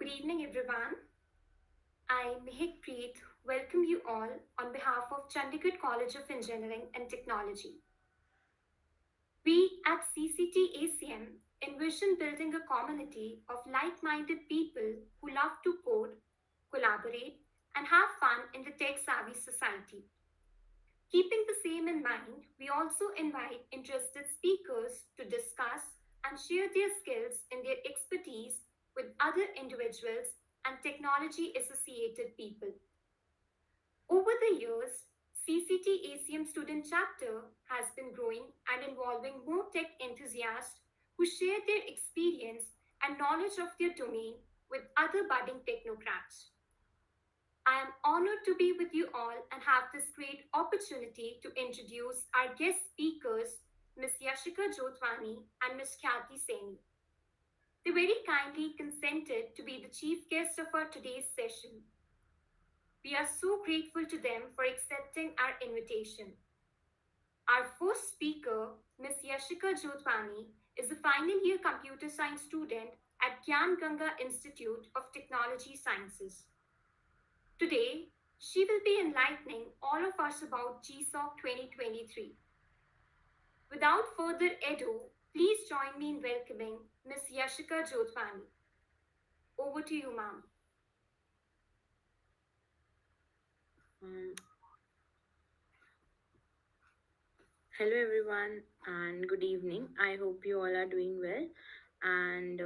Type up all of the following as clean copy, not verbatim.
evening, everyone. I, Mihik Preet, welcome you all on behalf of Chandigarh College of Engineering and Technology. We at CCT-ACM envision building a community of like-minded people who love to code, collaborate, and have fun in the tech-savvy society. Keeping the same in mind, we also invite interested speakers to discuss and share their skills and their expertise with other individuals and technology associated people. Over the years, CCT ACM student chapter has been growing and involving more tech enthusiasts who share their experience and knowledge of their domain with other budding technocrats. I am honored to be with you all and have this great opportunity to introduce our guest speakers, Ms. Yashika Jotwani and Ms. Khyati Saini. They very kindly consented to be the chief guest of our today's session. We are so grateful to them for accepting our invitation. Our first speaker, Ms. Yashika Jotwani, is a final year computer science student at Gyan Ganga Institute of Technology Sciences. Today, she will be enlightening all of us about GSOC 2023. Without further ado, please join me in welcoming Ms. Yashika Jotwani. Over to you, ma'am. Um, Hello everyone and good evening. I hope you all are doing well. And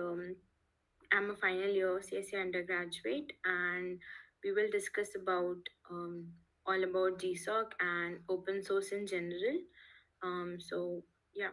I'm a final year CSE undergraduate, and we will discuss about all about GSOC and open source in general. So yeah.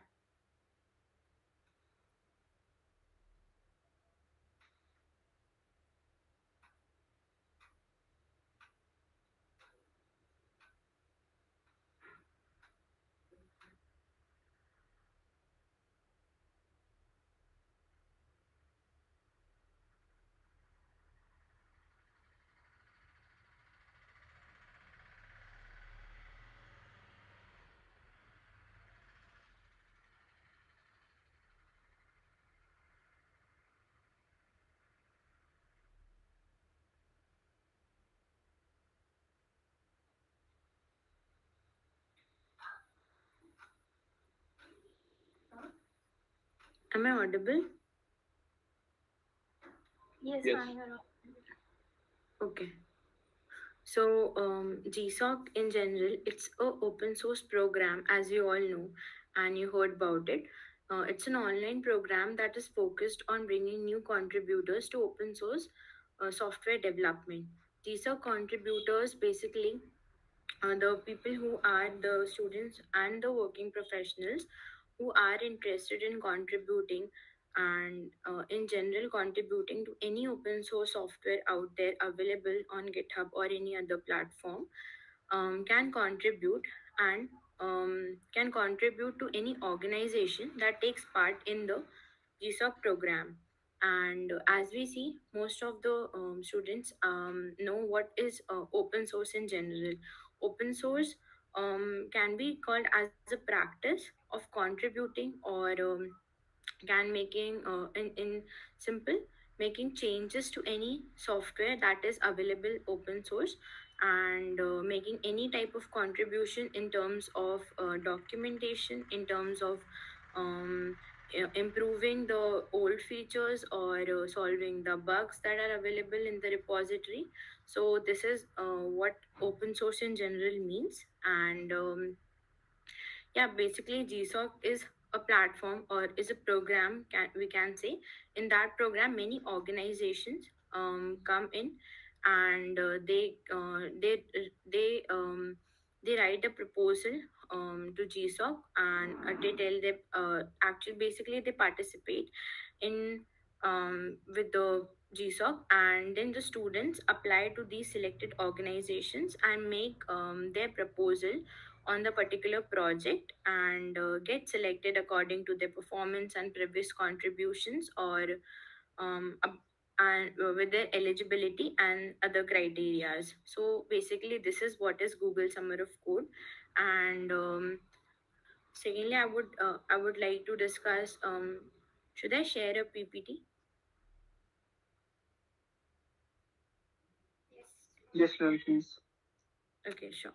Am I audible? Yes, Yes. ma'am, you're Okay. So GSOC in general, it's a open source program, as you all know, and you heard about it. It's an online program that is focused on bringing new contributors to open source software development. These are contributors basically the people who are the students and the working professionals who are interested in contributing and in general contributing to any open source software out there available on GitHub or any other platform can contribute and can contribute to any organization that takes part in the GSOC program. And as we see, most of the students know what is open source in general. Open source can be called as a practice of contributing or can making in simple making changes to any software that is available open source, and making any type of contribution in terms of documentation, in terms of improving the old features or solving the bugs that are available in the repository. So this is what open source in general means. And yeah, basically GSOC is a platform or is a program, we can say. In that program, many organizations come in, and they write a proposal to GSOC, and they tell them actually basically they participate in with the GSOC, and then the students apply to these selected organizations and make their proposal on the particular project, and get selected according to their performance and previous contributions, or and with their eligibility and other criterias. So basically this is what is Google Summer of Code. And secondly, I would like to discuss, should I share a PPT? Yes, ma'am, please. Okay, sure.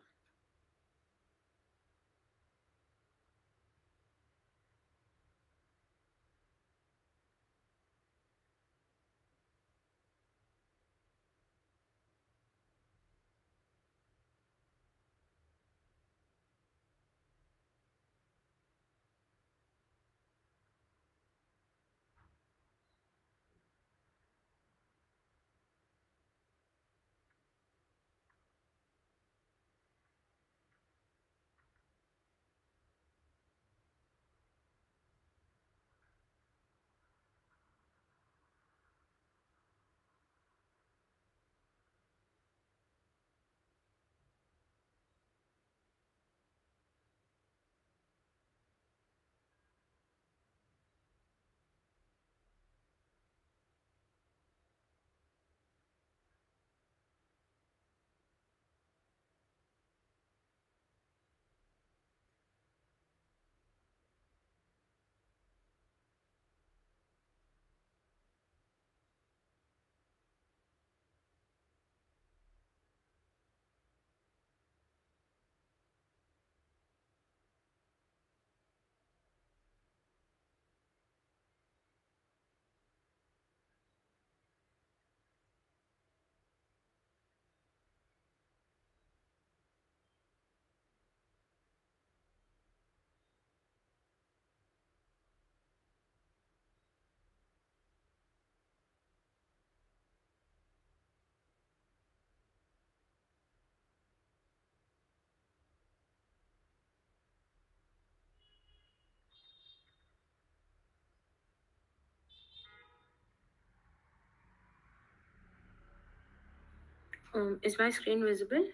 Is my screen visible?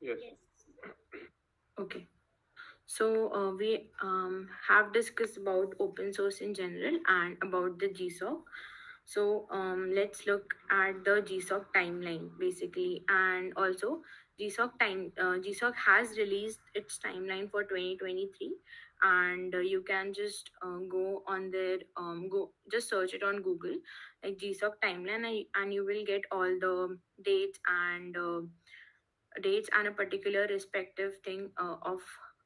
Yes. Yes. Okay. So we have discussed about open source in general and about the GSOC. So let's look at the GSOC timeline basically, and also GSOC has released its timeline for 2023, and you can just go on their go just search it on Google like GSOC timeline, and you will get all the dates and a particular respective thing of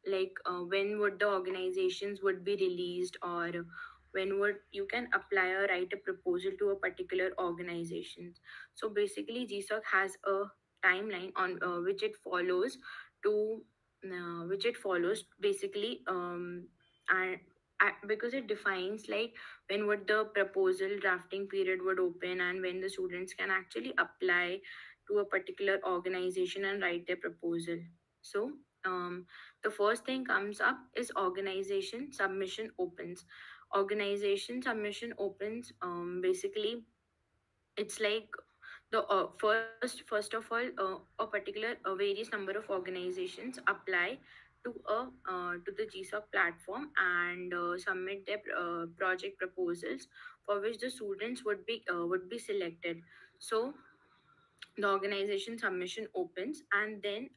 like when would the organizations would be released, or when would you can apply or write a proposal to a particular organization. So basically GSOC has a timeline on which it follows basically, and because it defines like when would the proposal drafting period would open, and when the students can actually apply to a particular organization and write their proposal. So, the first thing comes up is organization submission opens. Organization submission opens. Basically, it's like the first of all, a particular various number of organizations apply to the GSOC platform and submit their project proposals for which the students would be selected. So the organization submission opens, and then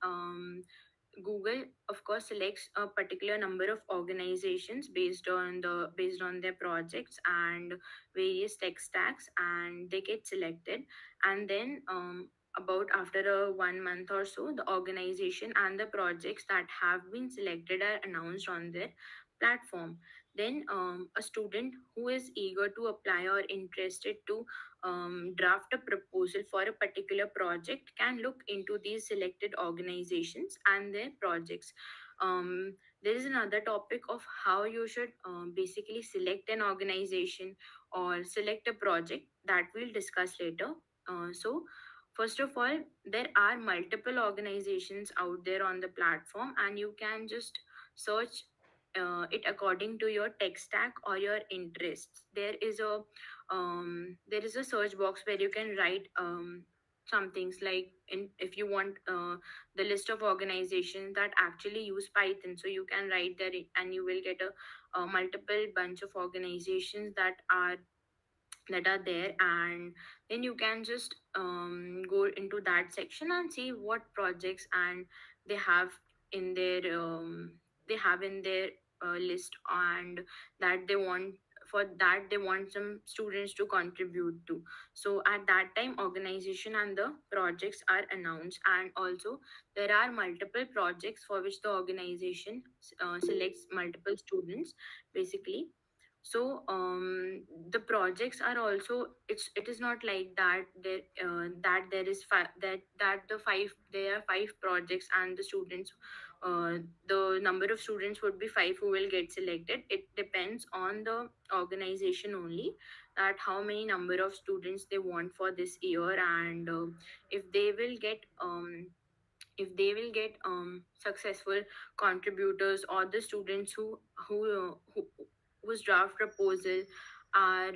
Google of course selects a particular number of organizations based on their projects and various tech stacks, and they get selected. And then about after a 1 month or so, the organization and the projects that have been selected are announced on their platform. Then a student who is eager to apply or interested to draft a proposal for a particular project can look into these selected organizations and their projects. There is another topic of how you should basically select an organization or select a project that we'll discuss later. So, first of all, there are multiple organizations out there on the platform, and you can just search it according to your tech stack or your interests. There is a search box where you can write some things like if you want the list of organizations that actually use Python, so you can write there and you will get a multiple bunch of organizations that are there, and then you can just go into that section and see what projects and they have in their list, and that they want for that they want some students to contribute to. So at that time organization and the projects are announced, and also there are multiple projects for which the organization selects multiple students basically. So the projects are also, it is not like that there is that the five there are five projects and the students, uh, the number of students would be five who will get selected. It depends on the organization only, that how many number of students they want for this year. And if they will get successful contributors, or the students who whose draft proposal are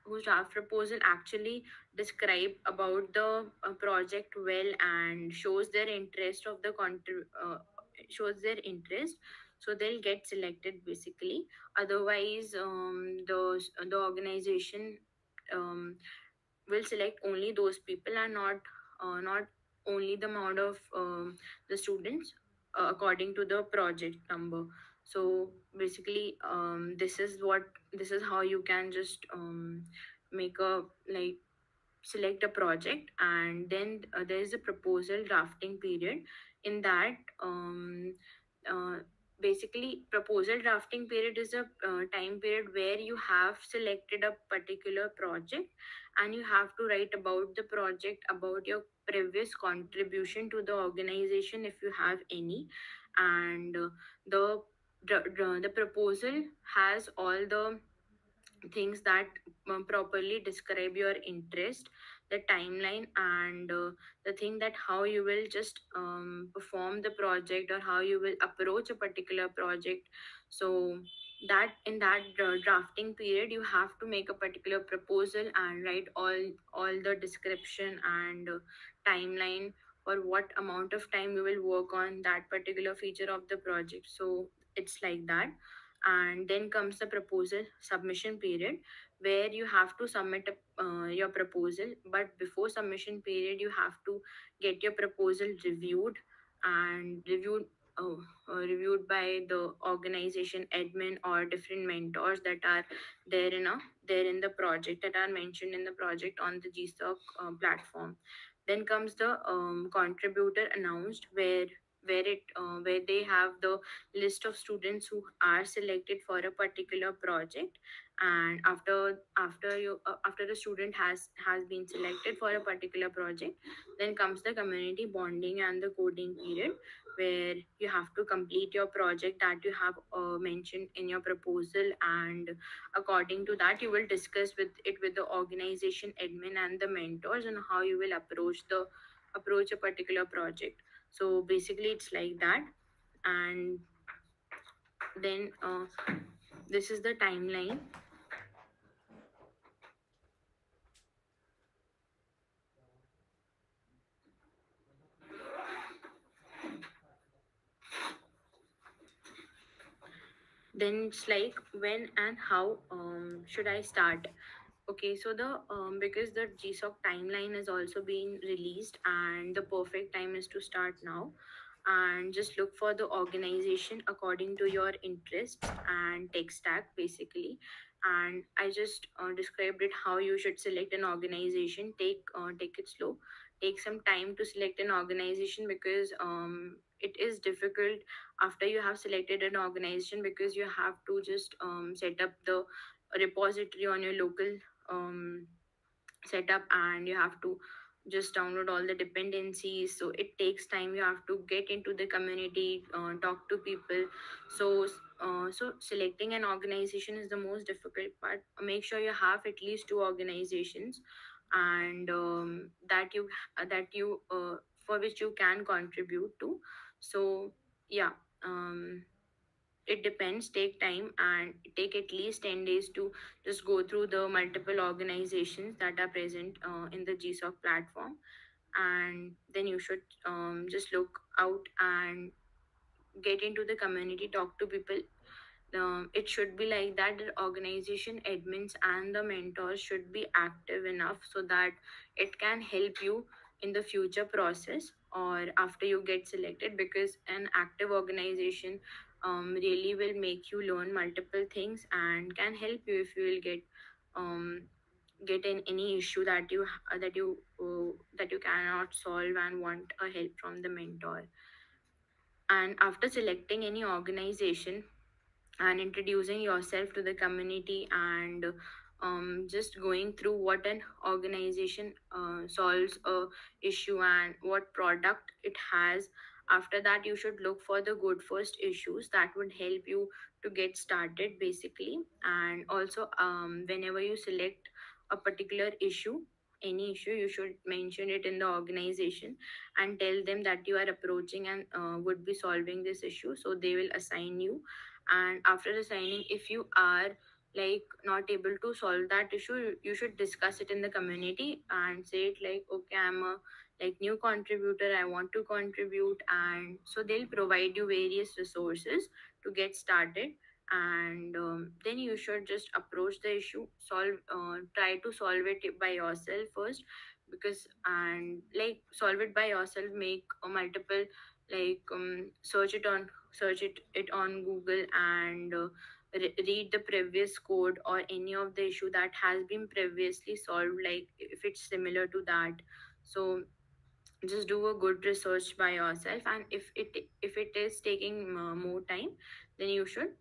whose draft proposal actually describe about the project well and shows their interest of the shows their interest, so they'll get selected basically. Otherwise the organization um, will select only those people, and not only the amount of the students according to the project number. So basically this is how you can just make a like select a project. And then there is a proposal drafting period. In that uh, basically proposal drafting period is a time period where you have selected a particular project, and you have to write about the project, about your previous contribution to the organization if you have any. And the the proposal has all the things that properly describe your interest, the timeline, and the thing that how you will just perform the project, or how you will approach a particular project. So that in that drafting period you have to make a particular proposal and write all the description and timeline for what amount of time you will work on that particular feature of the project. So it's like that. And then comes the proposal submission period, where you have to submit your proposal. But before submission period you have to get your proposal reviewed, and reviewed by the organization admin or different mentors that are there there in the project, that are mentioned in the project on the GSOC platform. Then comes the contributor announced, where they have the list of students who are selected for a particular project. And after the student has been selected for a particular project, then comes the community bonding and the coding period, where you have to complete your project that you have mentioned in your proposal. And according to that you will discuss with it with the organization admin and the mentors, and how you will approach a particular project. So basically it's like that. And then this is the timeline. Then it's like when and how should I start. Okay, so the because the GSOC timeline has also been released, and the perfect time is to start now. And just look for the organization according to your interests and tech stack basically. And I just described it how you should select an organization. Take it slow, take some time to select an organization, because it is difficult after you have selected an organization, because you have to just set up the repository on your local um, setup, and you have to just download all the dependencies. So it takes time, you have to get into the community, talk to people. So selecting an organization is the most difficult part. Make sure you have at least two organizations, and that you for which you can contribute to. So yeah, um, it depends, take time, and take at least 10 days to just go through the multiple organizations that are present in the GSOC platform. And then you should just look out and get into the community, talk to people. It should be like that, the organization admins and the mentors should be active enough, so that it can help you in the future process or after you get selected. Because an active organization really will make you learn multiple things and can help you if you will um, get in any issue that that you cannot solve and want a help from the mentor. And after selecting any organization and introducing yourself to the community, and just going through what an organization solves a issue and what product it has, after that you should look for the good first issues that would help you to get started basically. And also, whenever you select a particular issue, any issue, you should mention it in the organization and tell them that you are approaching and would be solving this issue, so they will assign you. And after assigning, if you are like not able to solve that issue, you should discuss it in the community and say it like, okay, I'm a like new contributor, I want to contribute. And so they'll provide you various resources to get started. And then you should just approach the issue, try to solve it by yourself first. Because and like solve it by yourself, make a multiple search it on Google, and read the previous code or any of the issue that has been previously solved, like if it's similar to that. So just do a good research by yourself, and if it is taking more time, then you should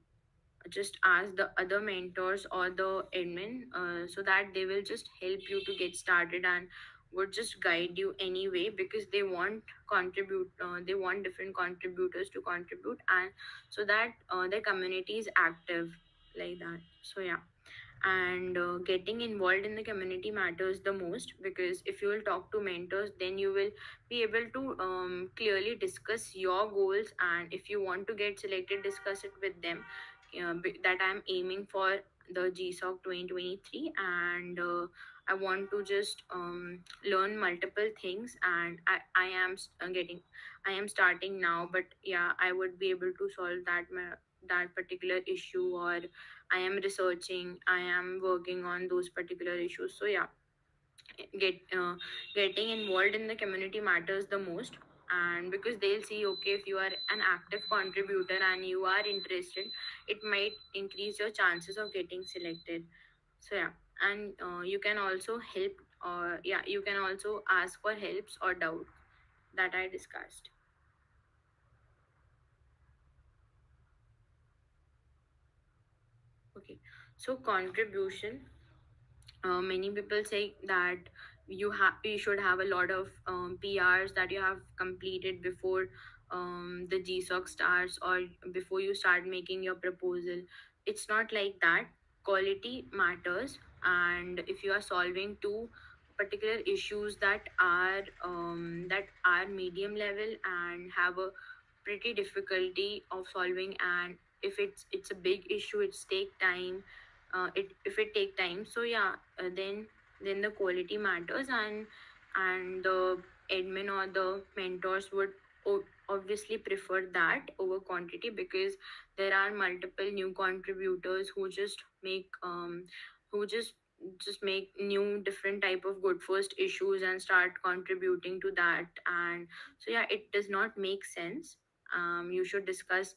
just ask the other mentors or the admin, so that they will just help you to get started and would just guide you anyway, because they want different contributors to contribute, and so that their community is active like that. So yeah. And getting involved in the community matters the most, because if you will talk to mentors, then you will be able to clearly discuss your goals, and if you want to get selected, discuss it with them. That I'm aiming for the GSOC 2023, and I want to just learn multiple things, and I am starting now, but yeah, I would be able to solve that particular issue, or I am researching, I am working on those particular issues. So yeah, get getting involved in the community matters the most. And because they'll see, okay, if you are an active contributor and you are interested, it might increase your chances of getting selected. So yeah. And you can also help, or yeah, you can also ask for helps or doubts that I discussed. Okay. So contribution, many people say that you should have a lot of PRs that you have completed before the GSOC starts, or before you start making your proposal. It's not like that. Quality matters, and if you are solving two particular issues that are medium level and have a pretty difficulty of solving, and if it's a big issue, it's take time, if it take time, so yeah, then the quality matters. And the admin or the mentors would obviously prefer that over quantity, because there are multiple new contributors who just make new different type of good first issues and start contributing to that. And so yeah, it does not make sense. You should discuss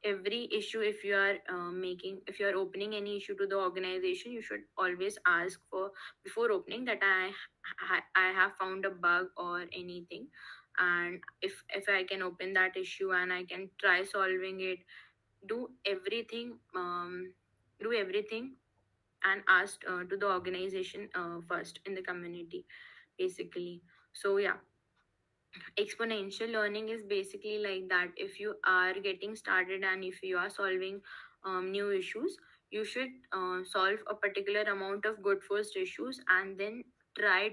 every issue. If you are opening any issue to the organization, you should always ask for, before opening, that I have found a bug or anything, and if I can open that issue and I can try solving it. do everything um do everything and ask to the organization first in the community basically. So yeah, exponential learning is basically like that. If you are getting started and if you are solving new issues, you should solve a particular amount of good first issues, and then try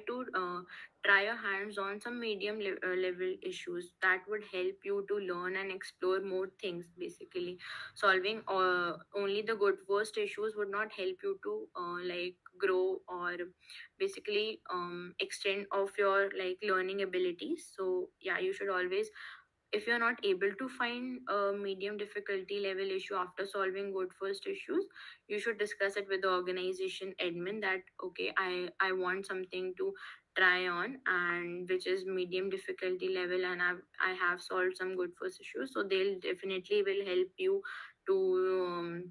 your hands on some level issues that would help you to learn and explore more things basically. Solving only the good first issues would not help you to grow, or basically extent of your learning abilities. So yeah, you should always, if you're not able to find a medium difficulty level issue after solving good first issues, you should discuss it with the organization admin that, okay, I want something to try on, and which is medium difficulty level, and I have solved some good first issues, so they'll definitely will help you to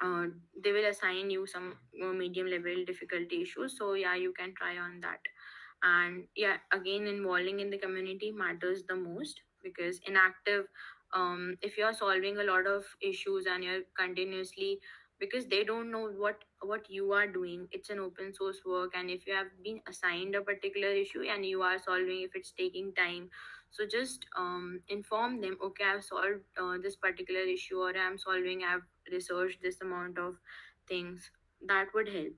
uh, they will assign you some medium level difficulty issues. So yeah, you can try on that. And yeah, again, involving in the community matters the most, because inactive, if you are solving a lot of issues and you're continuously, because they don't know what you are doing, it's an open source work, and if you have been assigned a particular issue and you are solving, if it's taking time, so just inform them, okay, I've solved this particular issue, or I'm solving, I've researched this amount of things. That would help.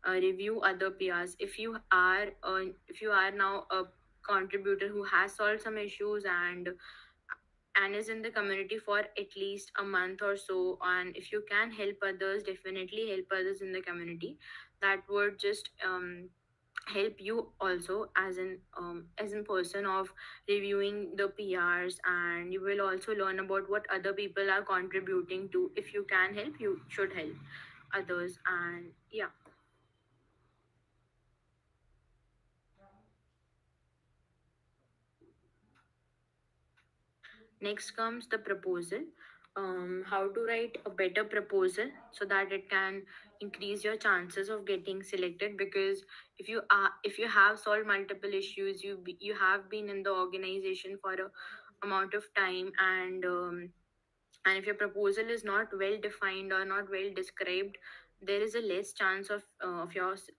Review other PRs. If you are now a contributor who has solved some issues and is in the community for at least a month or so, and if you can help others, definitely help others in the community. That would just help you also as in person of reviewing the PRs, and you will also learn about what other people are contributing to. If you can help, you should help others. And yeah, next comes the proposal. How to write a better proposal so that it can increase your chances of getting selected. Because if you have solved multiple issues, you have been in the organization for a amount of time, and if your proposal is not well defined or not well described, there is a less chance of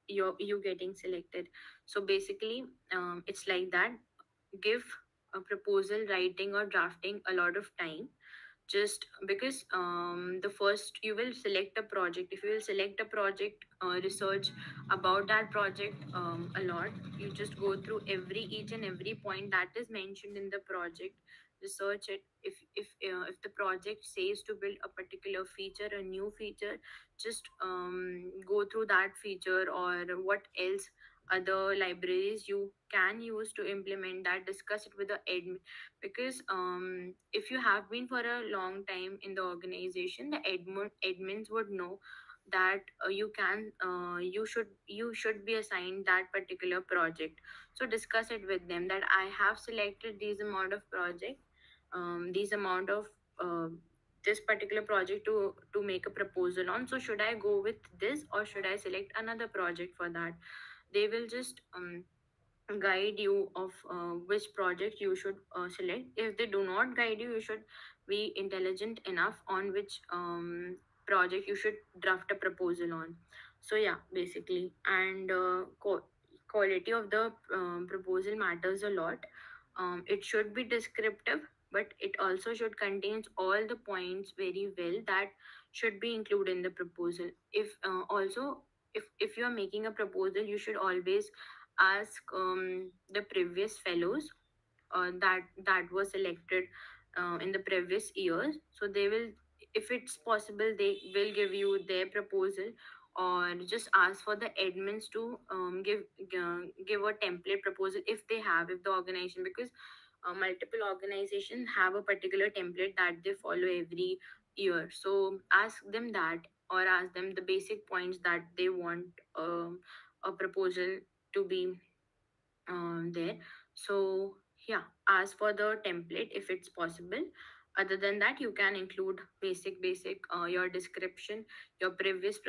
you getting selected. So basically, it's like that. Give a proposal writing or drafting a lot of time, just because the first you will select a project. If you will select a project, research about that project a lot. You just go through each and every point that is mentioned in the project, research it. If the project says to build a particular feature, a new feature, just go through that feature, or what else other libraries you can use to implement that. Discuss it with the admin, because if you have been for a long time in the organization, the admins would know that you should be assigned that particular project. So discuss it with them that I have selected these amount of project, these amount of uh, this particular project to make a proposal on. So should I go with this, or should I select another project for that? They will just guide you of which project you should select. If they do not guide you, you should be intelligent enough on which project you should draft a proposal on. So yeah, basically. And quality of the proposal matters a lot. It should be descriptive, but it also should contains all the points very well that should be included in the proposal. If also, if you are making a proposal, you should always ask the previous fellows that were selected in the previous years. So they will, if it's possible, they will give you their proposal, or just ask for the admins to give a template proposal if they have, if the organization, because multiple organizations have a particular template that they follow every year. So ask them that, or ask them the basic points that they want a proposal to be there. So yeah, ask for the template if it's possible. Other than that, you can include basic your description, your previous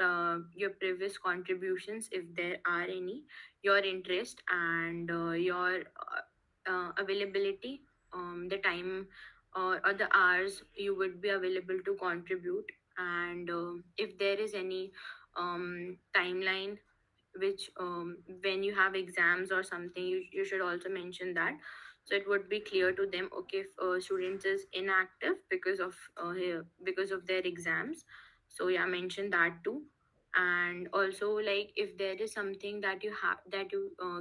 contributions if there are any, your interest, and your availability, the time, or the hours you would be available to contribute. And if there is any timeline, which when you have exams or something, you should also mention that, so it would be clear to them, okay, if students is inactive because of their exams. So yeah, mention that too. And also, like, if there is something that you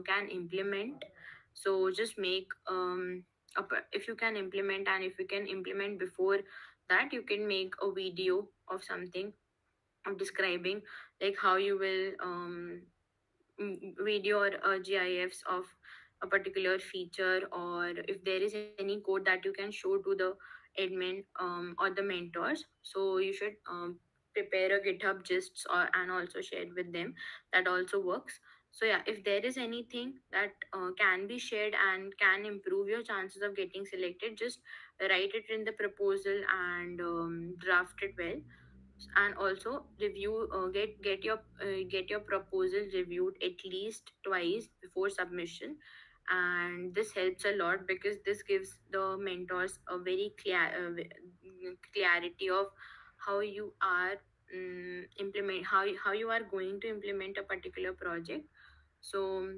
can implement, so just make if you can implement, and if you can implement before that, you can make a video of something, of describing like how you will video or GIFs of a particular feature, or if there is any code that you can show to the admin or the mentors. So you should prepare a GitHub gists, and also share it with them. That also works. So yeah, if there is anything that can be shared and can improve your chances of getting selected, just write it in the proposal and draft it well. And also review, get your proposal reviewed at least twice before submission. And this helps a lot because this gives the mentors a very clarity of how you are implement how you are going to implement a particular project. So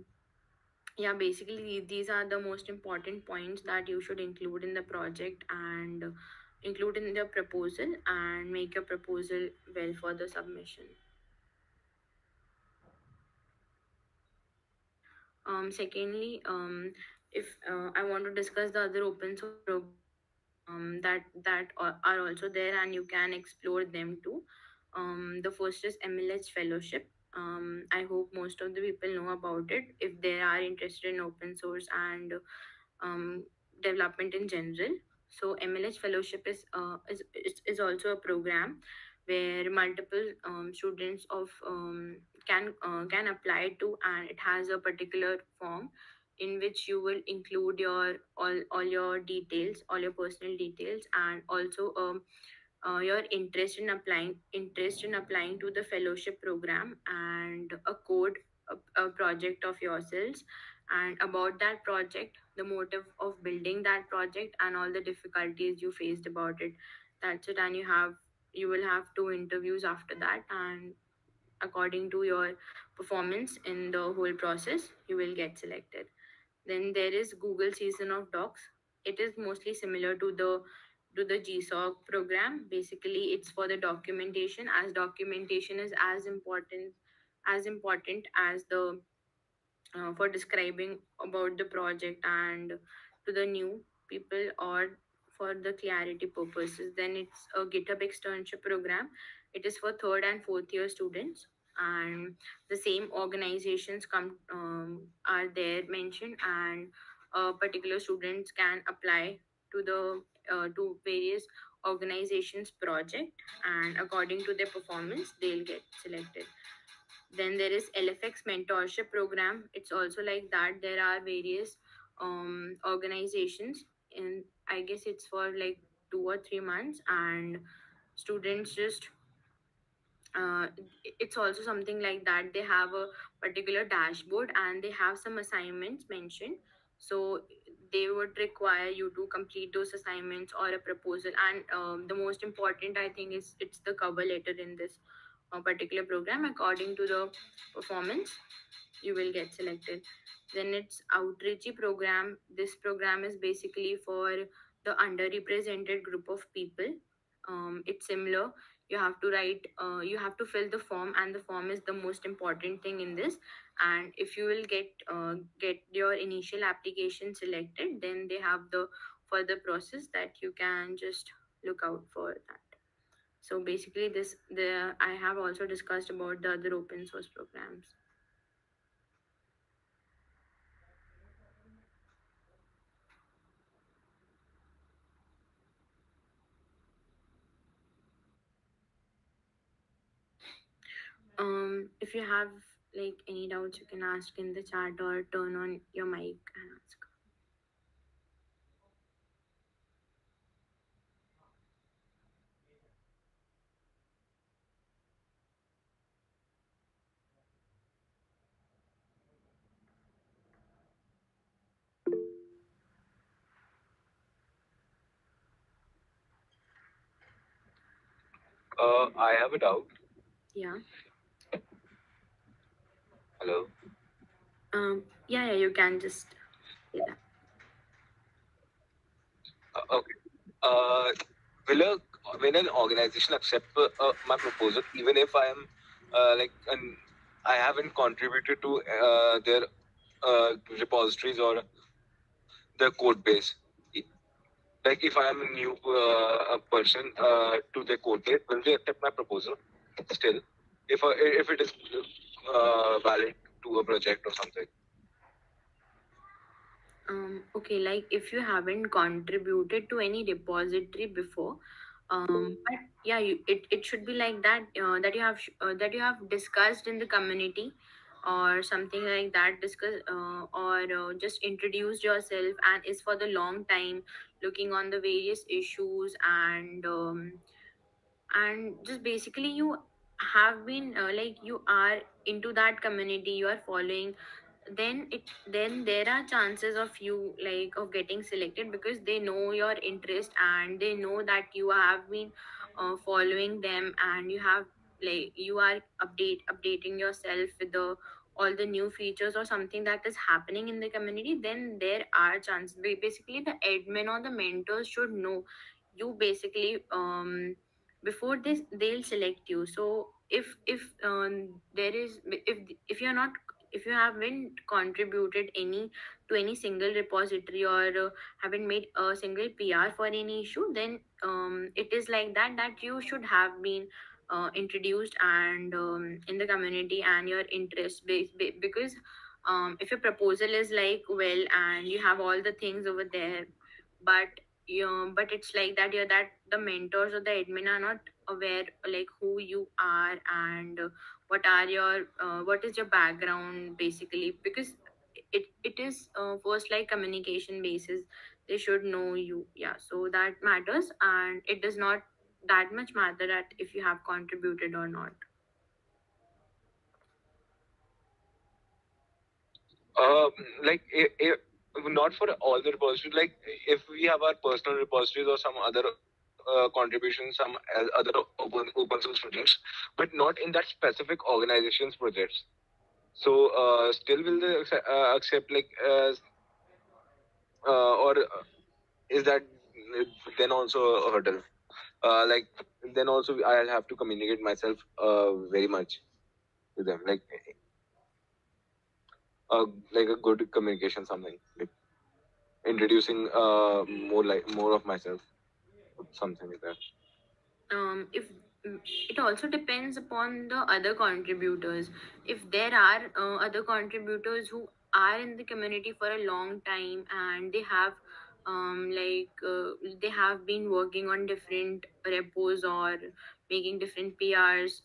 yeah, basically these are the most important points that you should include in the project and include in the proposal and make your proposal well for the submission. Secondly, if I want to discuss the other open source programs that are also there and you can explore them too. The first is MLH Fellowship. I hope most of the people know about it if they are interested in open source and um, development in general. So MLH Fellowship is also a program where multiple students of can apply to, and it has a particular form in which you will include your all your details, all your personal details, and also your interest in applying to the fellowship program, and a code, a project of yourselves, and about that project, the motive of building that project, and all the difficulties you faced about it. That's it. And you will have two interviews after that, and according to your performance in the whole process, you will get selected. Then there is Google Season of Docs. It is mostly similar to the GSOC program. Basically, it's for the documentation, as documentation is as important as the for describing about the project and to the new people or for the clarity purposes. Then it's a GitHub externship program. It is for third and fourth year students, and the same organizations come are there mentioned, and particular students can apply to the to various organizations project, and according to their performance they'll get selected. Then there is LFX mentorship program. It's also like that. There are various organizations, and I guess it's for like 2 or 3 months, and students just uh, it's also something like that. They have a particular dashboard and they have some assignments mentioned. So they would require you to complete those assignments or a proposal. And the most important, I think, is it's the cover letter in this particular program. According to the performance, you will get selected. Then it's outreachy program. This program is basically for the underrepresented group of people. It's similar. You have to you have to fill the form, and the form is the most important thing in this. And if you will get your initial application selected, then they have the further process that you can just look out for that. So basically, this the I have also discussed about the other open source programs. If you have like any doubts, you can ask in the chat or turn on your mic and ask. I have a doubt. Yeah. Hello. Yeah, you can just say that. Okay. Uh, will an organization accept my proposal even if I am I haven't contributed to their repositories or the code base? Like if I am a new person to the code base, will they accept my proposal still? If it is valid to a project or something. Okay, like if you haven't contributed to any repository before, but yeah, it should be like that, that you have discussed in the community or something like that, discuss or just introduced yourself and is for the long time looking on the various issues, and just basically you have been like you are into that community, you are following, then there are chances of you like of getting selected, because they know your interest and they know that you have been following them, and you have like you are updating yourself with the all the new features or something that is happening in the community. Then there are chances, basically the admin or the mentors should know you basically before this they'll select you. So if there is if you're not, if you haven't contributed any to any single repository, or haven't made a single PR for any issue, then it is like that, that you should have been introduced and in the community and your interest because if your proposal is like well and you have all the things over there, but but it's like that you're that the mentors or the admin are not aware like who you are, and what is your background basically, because it is first like communication basis, they should know you. Yeah, so that matters, and it does not that much matter that if you have contributed or not. Um, like not for all the repositories. Like if we have our personal repositories or some other contributions, some other open source projects, but not in that specific organization's projects. So still will they accept like or is that then also a hurdle? Like then also I'll have to communicate myself very much to them, like a good communication, something like introducing more of myself, something like that. If it also depends upon the other contributors. If there are other contributors who are in the community for a long time and they have they have been working on different repos or making different PRs,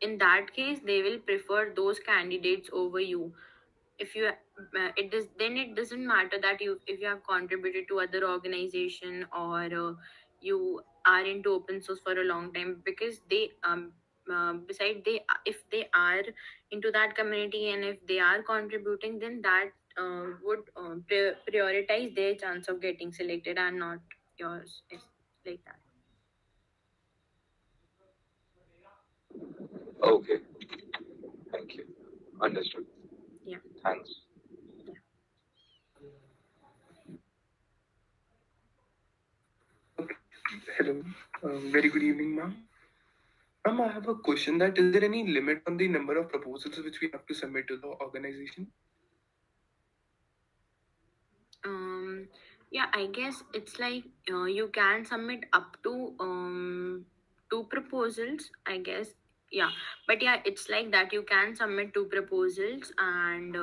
in that case they will prefer those candidates over you. If you it does, then it doesn't matter that you if you have contributed to other organization, or you are into open source for a long time, because they beside they if they are into that community and if they are contributing, then that would prioritize their chance of getting selected and not yours. It's like that. Okay, thank you. Understood. Yeah. Thanks. Hello. Very good evening, ma'am. Ma'am, I have a question that is there any limit on the number of proposals which we have to submit to the organization? Yeah, I guess it's like you can submit up to two proposals, I guess. Yeah, but yeah, it's like that you can submit two proposals, and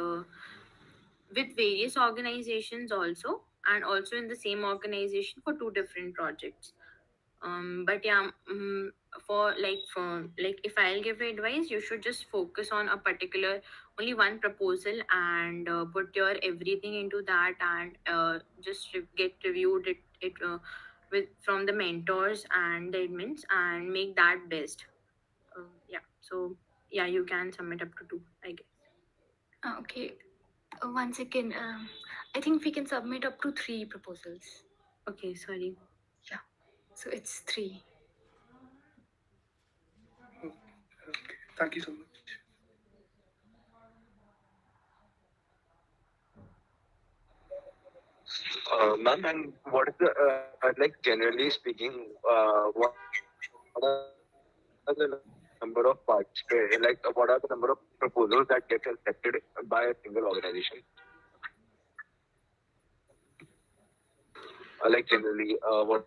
with various organizations also, and also in the same organization for two different projects. But yeah, for if I'll give advice, you should just focus on a particular only one proposal, and put your everything into that, and just get reviewed it with from the mentors and the admins, and make that best. Yeah, so yeah, you can submit up to two, I guess. Okay, 1 second. I think we can submit up to 3 proposals. Okay, sorry. So it's 3. Okay. Thank you so much. Ma'am, and what is the like generally speaking, what are the number of participants? Like what are the number of proposals that get accepted by a single organization? Like generally, what's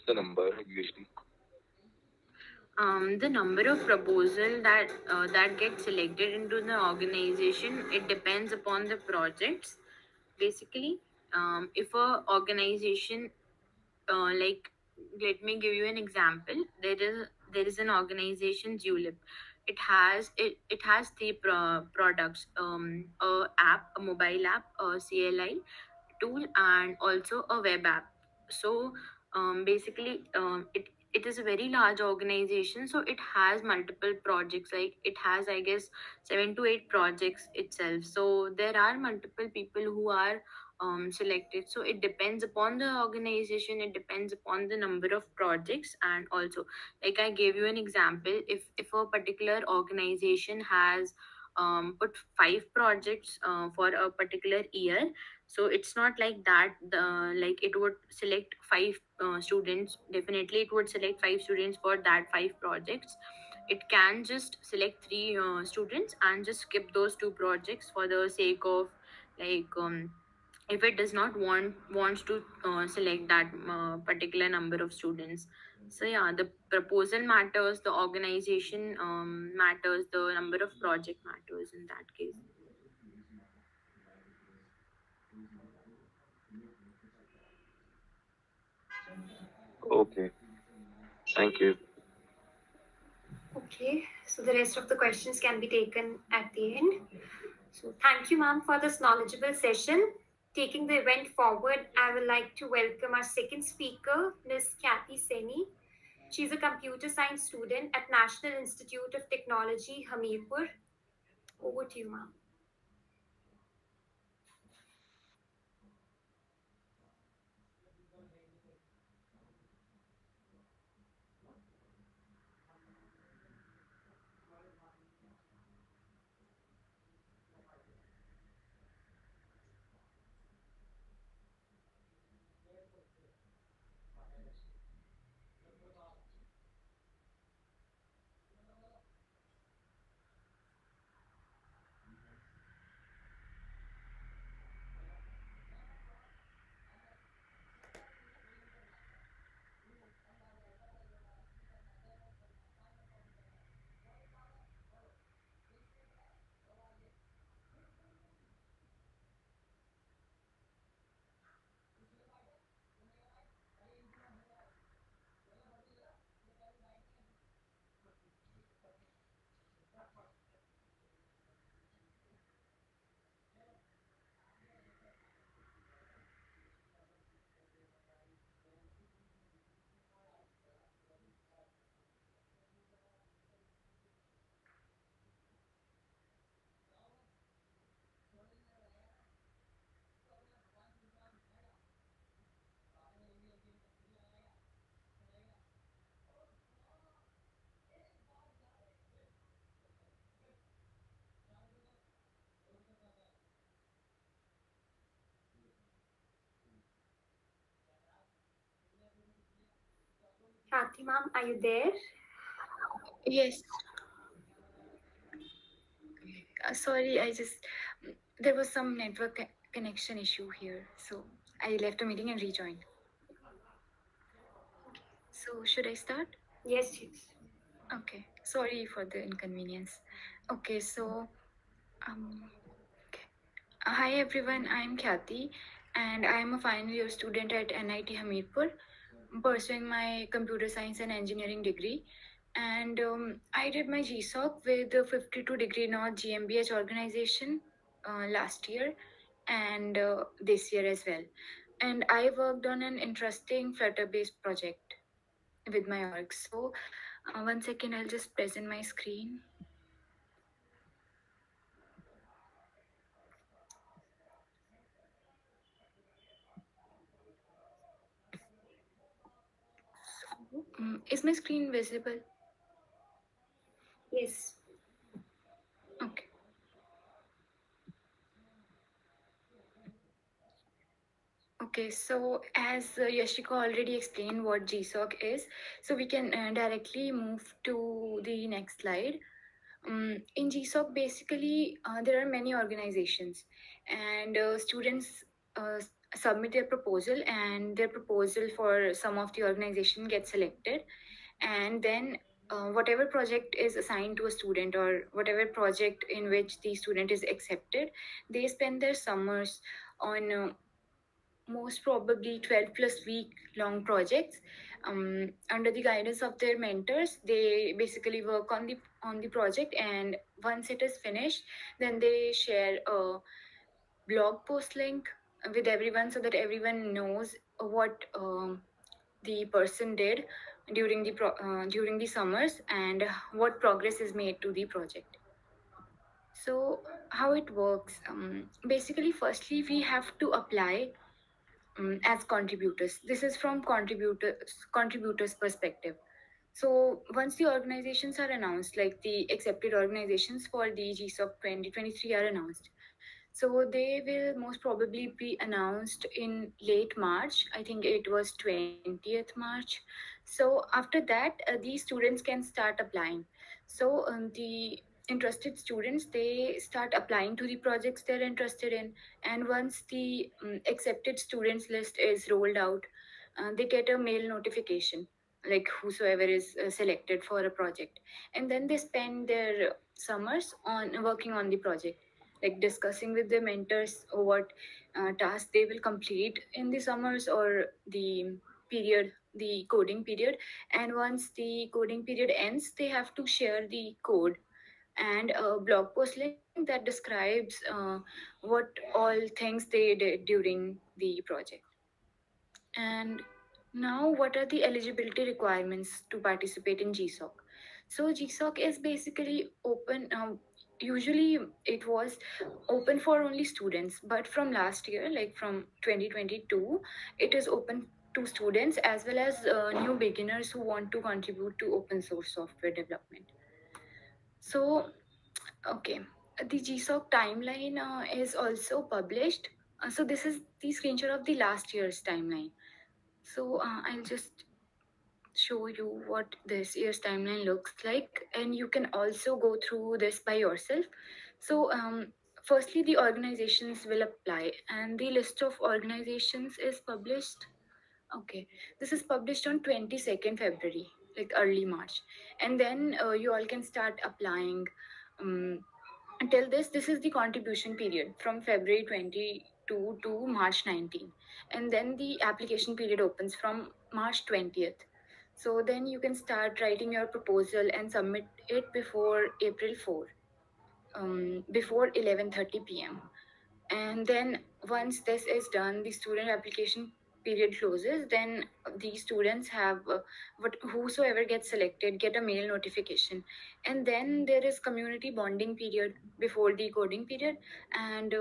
the number usually? The number of proposal that get selected into the organization, it depends upon the projects basically. If a organization like let me give you an example. There is an organization Julep. it has three products, a app, a mobile app, a CLI tool, and also a web app. So basically, it is a very large organization, so it has multiple projects. Like it has, I guess, 7 to 8 projects itself. So there are multiple people who are selected. So it depends upon the organization, it depends upon the number of projects. And also, like I gave you an example, if a particular organization has put 5 projects for a particular year, so it's not like that like it would select 5 students. Definitely it would select 5 students for that 5 projects. It can just select 3 students and just skip those 2 projects for the sake of, like, if it does not wants to select that particular number of students. So yeah, the proposal matters, the organization matters, the number of project matters in that case. Okay, thank you. Okay, so the rest of the questions can be taken at the end. So thank you, ma'am, for this knowledgeable session. Taking the event forward, I would like to welcome our second speaker, Ms. Kathy Seni. She's a computer science student at National Institute of Technology, Hamirpur. Over to you, ma'am. Kathy, ma'am, are you there? Yes. Sorry, there was some network connection issue here, so I left the meeting and rejoined. So should I start? Yes, yes. Okay. Sorry for the inconvenience. Okay, so okay. Hi everyone, I'm Khyati, and I am a final year student at NIT Hamirpur, pursuing my computer science and engineering degree. And I did my GSOC with the 52 degree North GmbH organization last year and this year as well. And I worked on an interesting Flutter based project with my org. So, 1 second, I'll just present my screen. So, is my screen visible? Yes. Okay. Okay, so as Yashika already explained what GSOC is, so we can directly move to the next slide. In GSOC, basically, there are many organizations, and students submit their proposal, and their proposal for some of the organization gets selected, and then whatever project is assigned to a student or whatever project in which the student is accepted, they spend their summers on most probably 12 plus week long projects under the guidance of their mentors. They basically work on the project, and once it is finished, then they share a blog post link with everyone so that everyone knows what the person did during the summers, and what progress is made to the project. So how it works, basically firstly we have to apply as contributors. This is from contributors perspective. So once the organizations are announced, like the accepted organizations for the GSOC 2023 are announced, so they will most probably be announced in late March. I think it was 20th March. So after that, these students can start applying. So the interested students, they start applying to the projects they're interested in, and once the accepted students list is rolled out, they get a mail notification, like whosoever is selected for a project, and then they spend their summers on working on the project, like discussing with their mentors what tasks they will complete in the summers or the period, the coding period. And once the coding period ends, they have to share the code and a blog post link that describes what all things they did during the project. And now, what are the eligibility requirements to participate in GSOC? So, GSOC is basically open. Usually, it was open for only students, but from last year, like from 2022, it is open to students as well as new beginners who want to contribute to open source software development. So, okay, the GSOC timeline is also published. So, this is the screenshot of the last year's timeline. So I'll just show you what this year's timeline looks like, and you can also go through this by yourself. So, firstly, the organizations will apply, and the list of organizations is published. Okay, this is published on 22nd February, like early March, and then you all can start applying. Um, Until this is the contribution period from February 22 to March 19, and then the application period opens from March 20th. So then you can start writing your proposal and submit it before April 4, before 11:30 p.m. And then once this is done, the student application period closes. Then the students have what whosoever gets selected get a mail notification, and then there is community bonding period before the coding period. And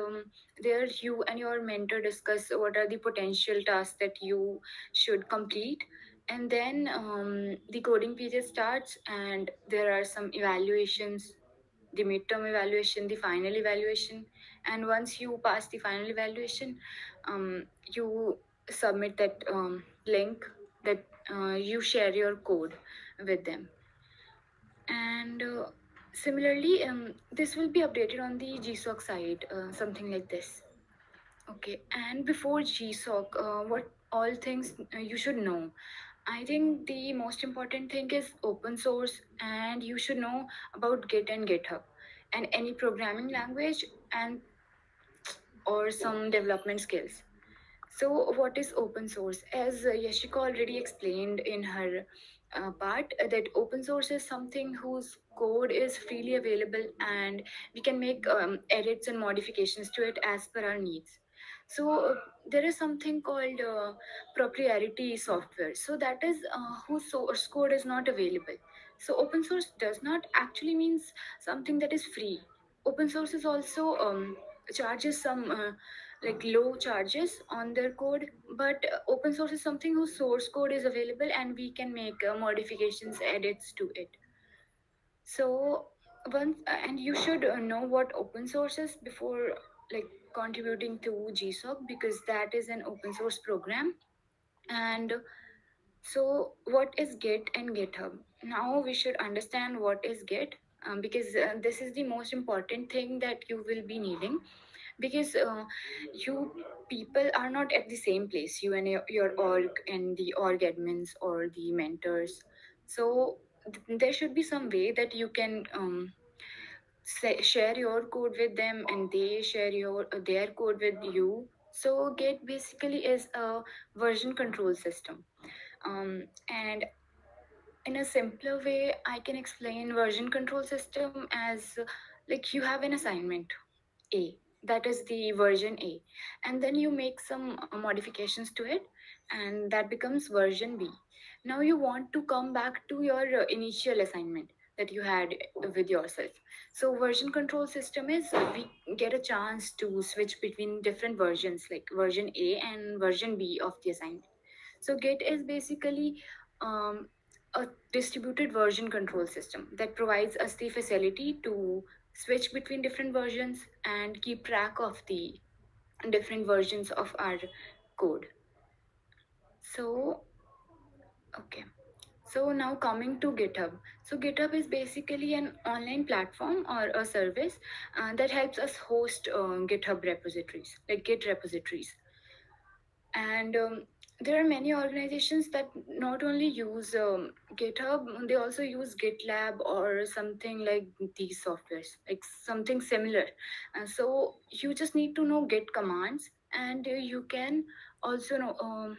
there you and your mentor discuss what are the potential tasks that you should complete. And then the coding period starts, and there are some evaluations, the midterm evaluation, the final evaluation. And once you pass the final evaluation, you submit that link that you share your code with them. And similarly, this will be updated on the GSOC site, something like this. Okay, and before GSOC, what all things you should know? I think the most important thing is open source, and you should know about Git and GitHub, and any programming language, and or some development skills. So, what is open source? As Yashika already explained in her part, that open source is something whose code is freely available, and we can make edits and modifications to it as per our needs. So, there is something called proprietary software. So, that is whose source code is not available. So, open source does not actually means something that is free. Open source is also charges some like low charges on their code, but open source is something whose source code is available and we can make modifications, edits to it. So once and you should know what open source is before like contributing to GSOC, because that is an open source program. And so what is Git and GitHub? Now we should understand what is Git, because this is the most important thing that you will be needing, because you people are not at the same place, you and your org and the org admins or the mentors. So there should be some way that you can share your code with them, and they share their code with you, So Git basically is a version control system. And in a simpler way, I can explain version control system as like you have an assignment A, that is the version A, and then you make some modifications to it, and that becomes version B. Now you want to come back to your initial assignment that you had with yourself. So version control system is we get a chance to switch between different versions like version A and version B of the assignment. So Git is basically um, a distributed version control system that provides us the facility to switch between different versions and keep track of the different versions of our code. So, okay. So now coming to GitHub. So GitHub is basically an online platform or a service that helps us host GitHub repositories, like Git repositories. And there are many organizations that not only use GitHub, they also use GitLab or something like these softwares, like something similar. So you just need to know Git commands, and you can also know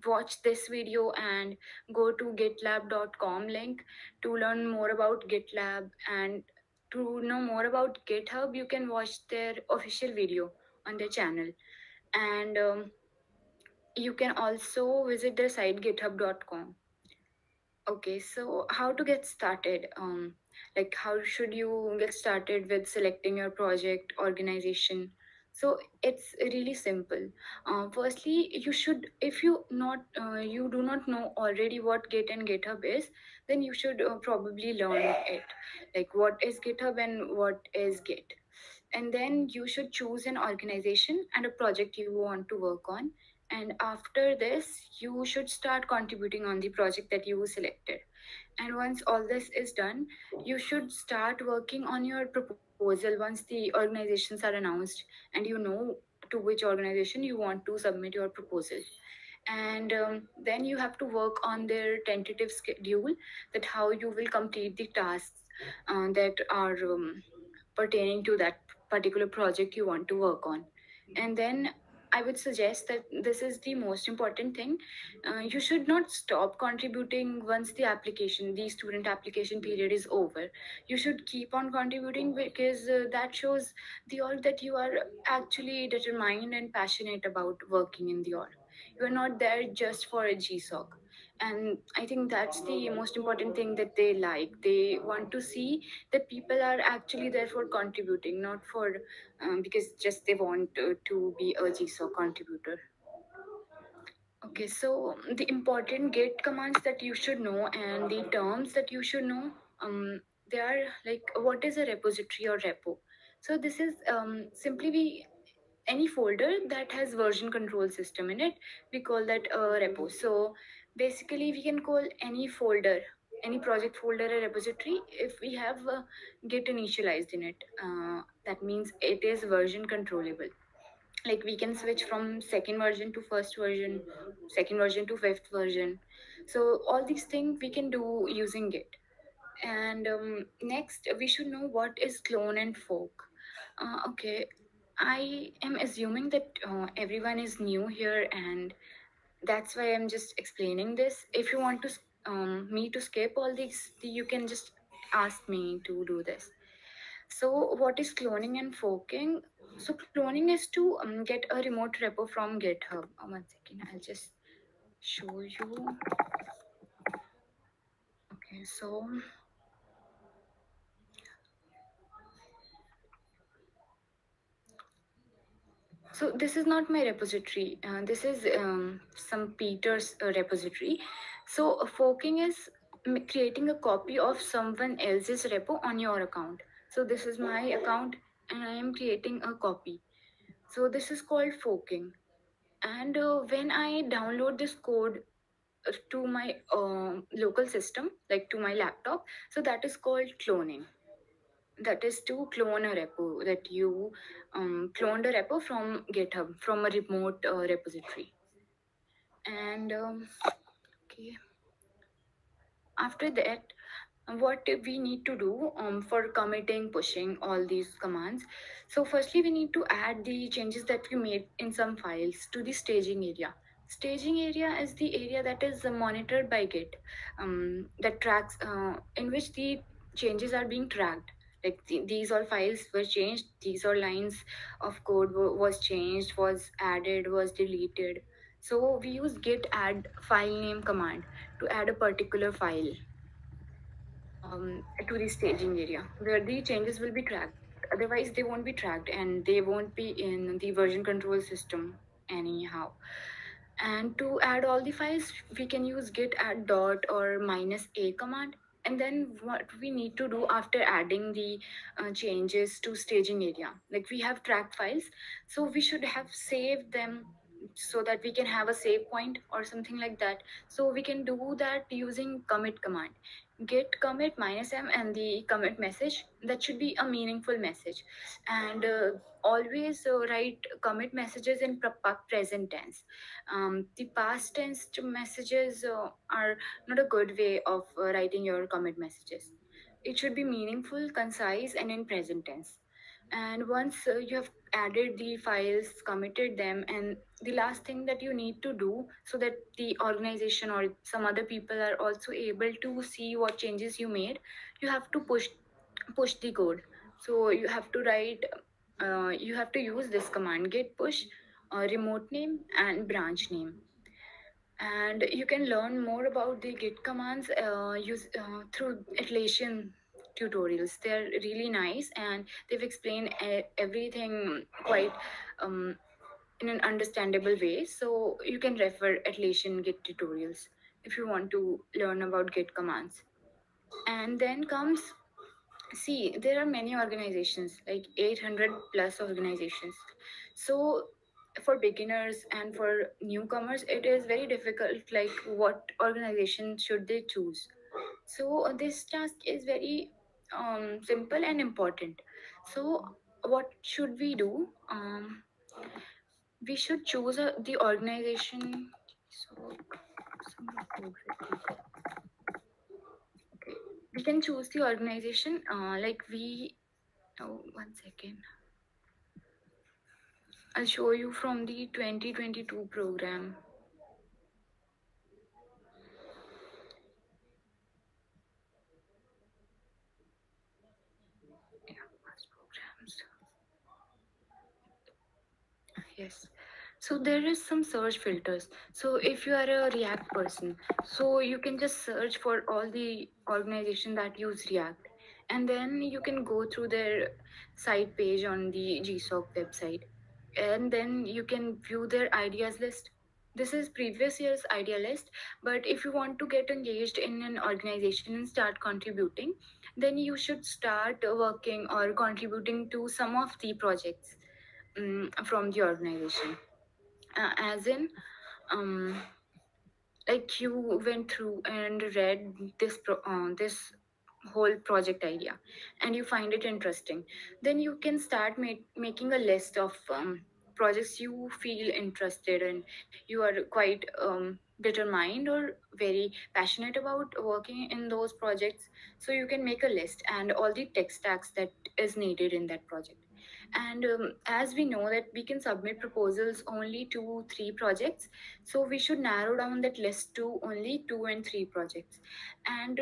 watch this video and go to gitlab.com link to learn more about GitLab. And to know more about GitHub, you can watch their official video on their channel. And you can also visit their site github.com. Okay, so how to get started? Like how should you get started with selecting your project organization? So it's really simple. Firstly, you should, if you do not know already what Git and GitHub is, then you should probably learn it. Like what is GitHub and what is Git, and then you should choose an organization and a project you want to work on. And after this, you should start contributing on the project that you selected. And once all this is done, you should start working on your proposal once the organizations are announced and you know to which organization you want to submit your proposal. And then you have to work on their tentative schedule, that how you will complete the tasks that are pertaining to that particular project you want to work on. And then I would suggest that this is the most important thing. You should not stop contributing once the student application period is over. You should keep on contributing because that shows the org that you are actually determined and passionate about working in the org. You are not there just for a GSOC. And I think that's the most important thing that they like. They want to see that people are actually there for contributing, not for because just they want to be a GSOC contributor. Okay, so the important Git commands that you should know and the terms that you should know, they are like what is a repository or repo. So this is simply any folder that has version control system in it. We call that a repo. So basically, we can call any folder, any project folder a repository if we have Git initialized in it. That means it is version controllable. Like we can switch from second version to first version, second version to fifth version. So all these things we can do using Git. And next, we should know what is clone and fork. Okay, I am assuming that everyone is new here, and that's why I'm just explaining this. If you want to me to skip all these, you can just ask me to do this. So, what is cloning and forking? So, cloning is to get a remote repo from GitHub. 1 second, I'll just show you. Okay, so this is not my repository. This is some Peter's repository. So forking is creating a copy of someone else's repo on your account. So this is my account, and I am creating a copy. So this is called forking. And when I download this code to my local system, like to my laptop, so that is called cloning. That is to clone a repo, that you cloned a repo from GitHub, from a remote repository. And okay, after that, what we need to do for committing, pushing all these commands. So firstly, we need to add the changes that we made in some files to the staging area. Staging area is the area that is monitored by Git, that tracks, in which the changes are being tracked. Like these all files were changed, these all lines of code was changed, was added, was deleted. So we use git add file name command to add a particular file to the staging area where the changes will be tracked. Otherwise, they won't be tracked and they won't be in the version control system anyhow. And to add all the files, we can use git add dot or minus a command. And then what we need to do after adding the changes to staging area, like we have tracked files, so we should have saved them so that we can have a save point or something like that. So we can do that using commit command, git commit minus m and the commit message. That should be a meaningful message. And always write commit messages in present tense. The past tense messages are not a good way of writing your commit messages. It should be meaningful, concise, and in present tense. And once you have added the files, committed them, and the last thing that you need to do so that the organization or some other people are also able to see what changes you made, you have to push the code. So you have to write, you have to use this command git push remote name and branch name. And you can learn more about the git commands through Atlassian tutorials. They're really nice and they've explained everything quite um, in an understandable way. So you can refer Atlassian git tutorials if you want to learn about git commands. And then comes, see, there are many organizations, like 800 plus organizations. So for beginners and for newcomers, it is very difficult, like what organization should they choose. So this task is very simple and important. So what should we do? We should choose the organization. So some code repeat. Okay, we can choose the organization, like we, oh, 1 second. I'll show you from the 2022 program. Yeah, past programs. Yes. So there is some search filters. So if you are a React person, so you can just search for all the organization that use React, and then you can go through their site page on the GSOC website, and then you can view their ideas list. This is previous year's idea list, but if you want to get engaged in an organization and start contributing, then you should start working or contributing to some of the projects from the organization. As in, um, like you went through and read this whole project idea and you find it interesting, then you can start making a list of projects you feel interested in. You are quite determined or very passionate about working in those projects, so you can make a list and all the tech stacks that is needed in that project. And as we know that we can submit proposals only to 3 projects, so we should narrow down that list to only 2 and 3 projects. And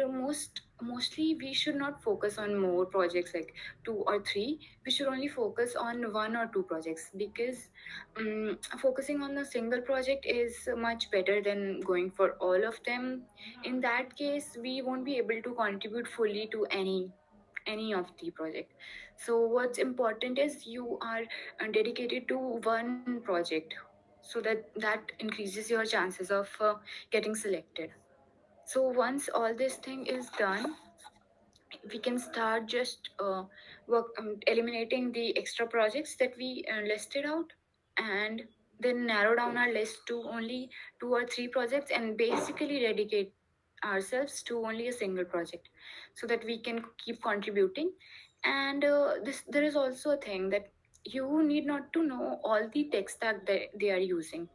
mostly we should not focus on more projects like 2 or 3. We should only focus on 1 or 2 projects, because focusing on a single project is much better than going for all of them. In that case, we won't be able to contribute fully to any of the project. So what's important is you are dedicated to one project, so that increases your chances of getting selected. So once all this thing is done, we can start just eliminating the extra projects that we listed out, and then narrow down our list to only 2 or 3 projects and basically dedicate ourselves to only a single project so that we can keep contributing. And this there is also a thing that you need not to know all the tech stack that they are using,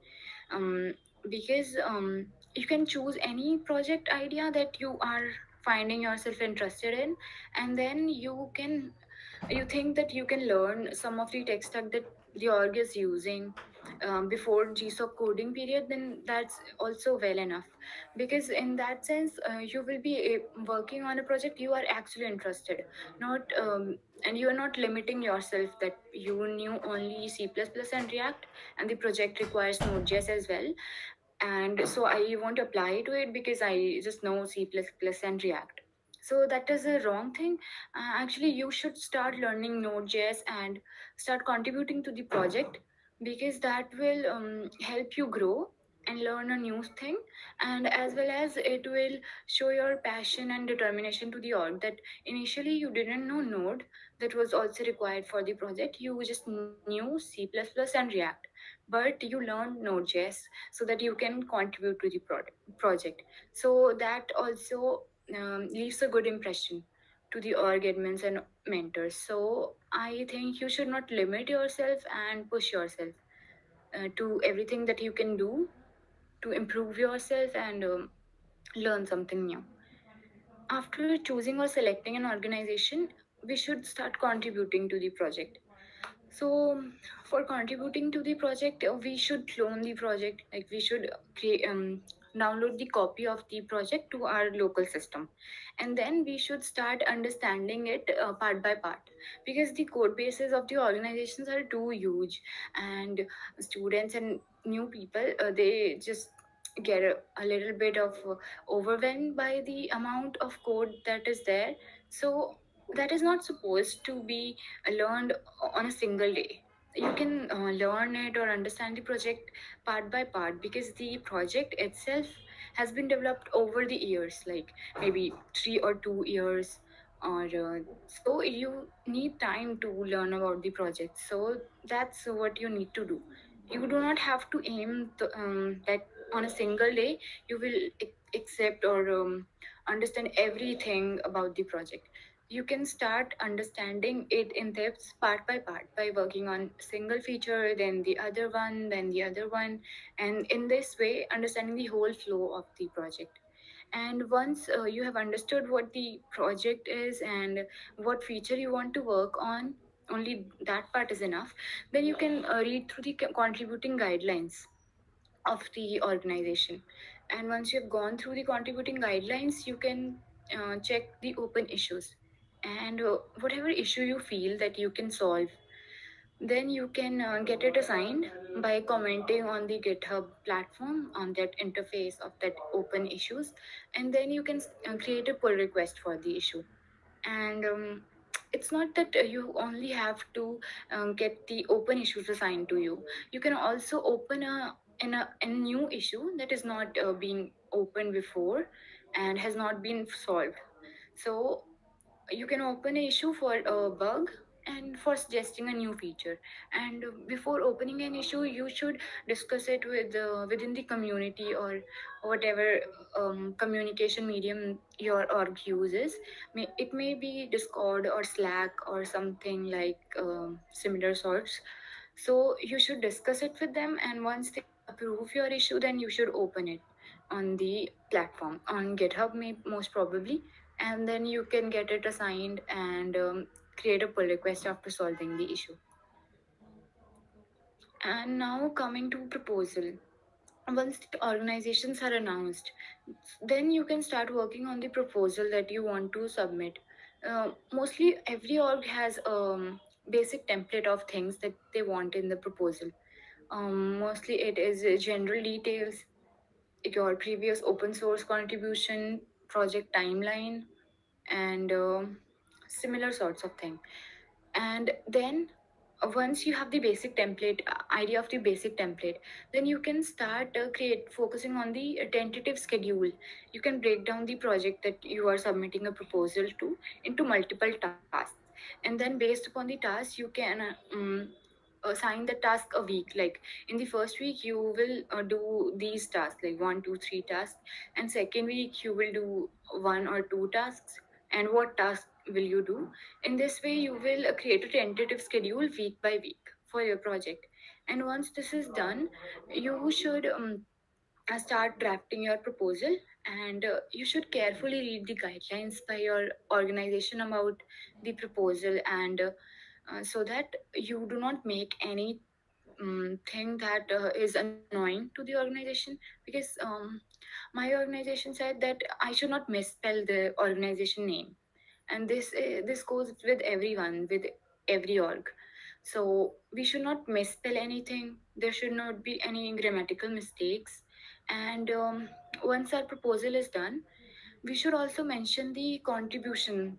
because you can choose any project idea that you are finding yourself interested in, and then you think that you can learn some of the tech stack that the org is using before GSOC coding period, then that's also well enough. Because in that sense, you will be working on a project you are actually interested, not and you are not limiting yourself that you knew only C++ and React, and the project requires Node.js as well, and so I won't apply to it because I just know C++ and React. So that is a wrong thing. Actually, you should start learning Node.js and start contributing to the project, because that will help you grow and learn a new thing, and as well as it will show your passion and determination to the org that initially you didn't know Node that was also required for the project. You just knew C++ and React, but you learned Node.js so that you can contribute to the project. So that also leaves a good impression to the org admins and mentors. So I think you should not limit yourself and push yourself to everything that you can do to improve yourself and learn something new. After choosing or selecting an organization, we should start contributing to the project. So, for contributing to the project, we should clone the project. Like we should create, download the copy of the project to our local system, and then we should start understanding it part by part. Because the code bases of the organizations are too huge, and students and new people they just get a little bit of overwhelmed by the amount of code that is there. So that is not supposed to be learned on a single day. You can learn it or understand the project part by part, because the project itself has been developed over the years, like maybe 3 or 2 years, or so you need time to learn about the project. So that's what you need to do. You do not have to aim that on a single day you will accept or understand everything about the project. You can start understanding it in depth part by part by working on single feature, then the other one, then the other one, and in this way understanding the whole flow of the project. And once you have understood what the project is and what feature you want to work on, only that part is enough. Then you can read through the contributing guidelines of the organization. And once you have gone through the contributing guidelines, you can check the open issues, and whatever issue you feel that you can solve, then you can get it assigned by commenting on the GitHub platform on that interface of that open issues, and then you can create a pull request for the issue. And it's not that you only have to get the open issues assigned to you. You can also open a new issue that is not being opened before and has not been solved. So you can open an issue for a bug and for suggesting a new feature. And before opening an issue, you should discuss it with within the community or whatever communication medium your org uses. It may be Discord or Slack or something like similar sorts. So you should discuss it with them, and once they approve your issue, then you should open it on the platform on GitHub, most probably, and then you can get it assigned and create a pull request after solving the issue. And now coming to proposal. Once the organizations are announced, then you can start working on the proposal that you want to submit. Mostly every org has a basic template of things that they want in the proposal. Mostly it is general details, your previous open source contribution, project timeline, and similar sorts of thing. And then once you have the basic template, idea of the basic template, then you can start create focusing on the tentative schedule. You can break down the project that you are submitting a proposal to into multiple tasks, and then based upon the task you can assign the task a week. Like in the first week you will do these tasks, like 1 2 3 tasks, and second week you will do 1 or 2 tasks. And what task will you do? In this way you will create a tentative schedule week by week for your project. And once this is done, you should start drafting your proposal, and you should carefully read the guidelines by your organization about the proposal, and so that you do not make any thing that is annoying to the organization, because my organization said that I should not misspell the organization name, and this goes with everyone, with every org. So we should not misspell anything, there should not be any grammatical mistakes, and once our proposal is done, we should also mention the contribution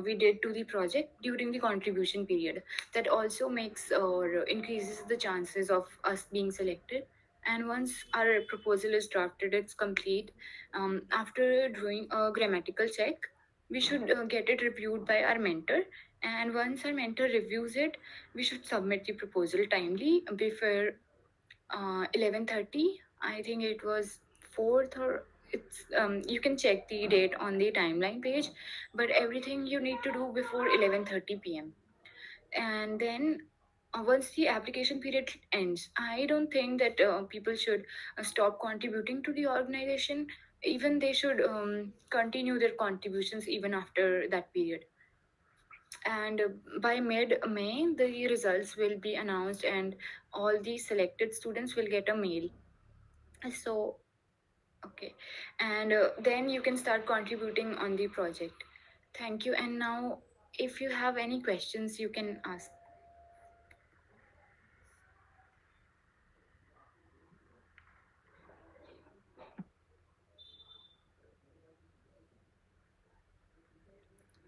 we did to the project during the contribution period. That also makes or increases the chances of us being selected. And once our proposal is drafted, it's complete. After doing a grammatical check, we should get it reviewed by our mentor. And once our mentor reviews it, we should submit the proposal timely before 11:30. I think it was 4th, or it's you can check the date on the timeline page, but everything you need to do before 11:30 p.m. And then once the application period ends, I don't think that people should stop contributing to the organization. Even they should continue their contributions even after that period. And by mid May, the results will be announced, and all the selected students will get a mail. So okay, and then you can start contributing on the project. Thank you. And now, if you have any questions, you can ask.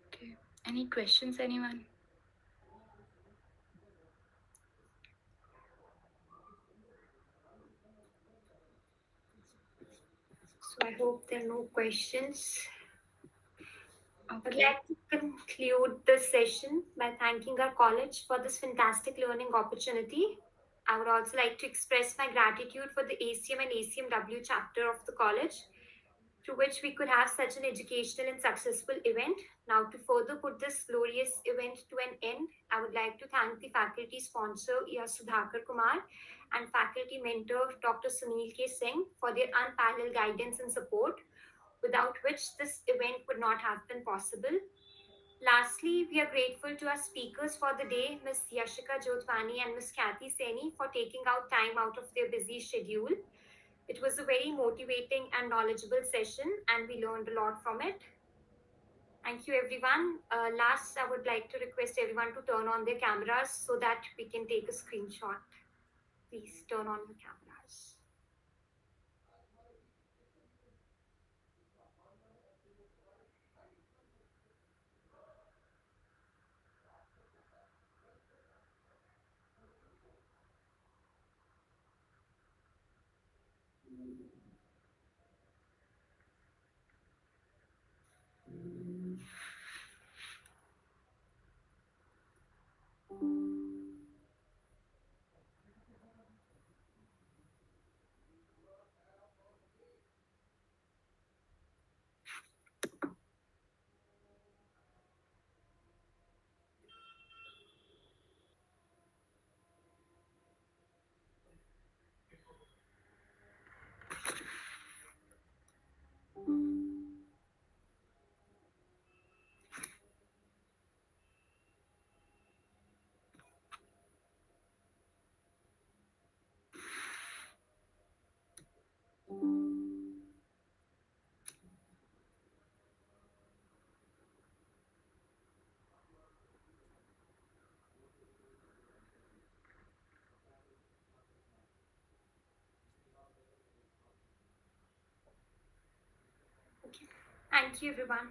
Okay. Any questions, anyone? So I hope there are no questions. I would Okay. like to conclude this session by thanking our college for this fantastic learning opportunity. I would also like to express my gratitude for the ACM and ACMW chapter of the college, through which we could have such an educational and successful event. Now, to further put this glorious event to an end, I would like to thank the faculty sponsor, Sudhakar Kumar, and faculty mentor, Dr. Sunil K. Singh, for their unparalleled guidance and support, without which this event would not have been possible. Lastly, we are grateful to our speakers for the day, Ms. Yashika Jotwani and Ms. Kathy Seni, for taking out time out of their busy schedule. It was a very motivating and knowledgeable session, and we learned a lot from it. Thank you, everyone. Last, I would like to request everyone to turn on their cameras so that we can take a screenshot. Please turn on your cameras. Okay. Thank you, everyone.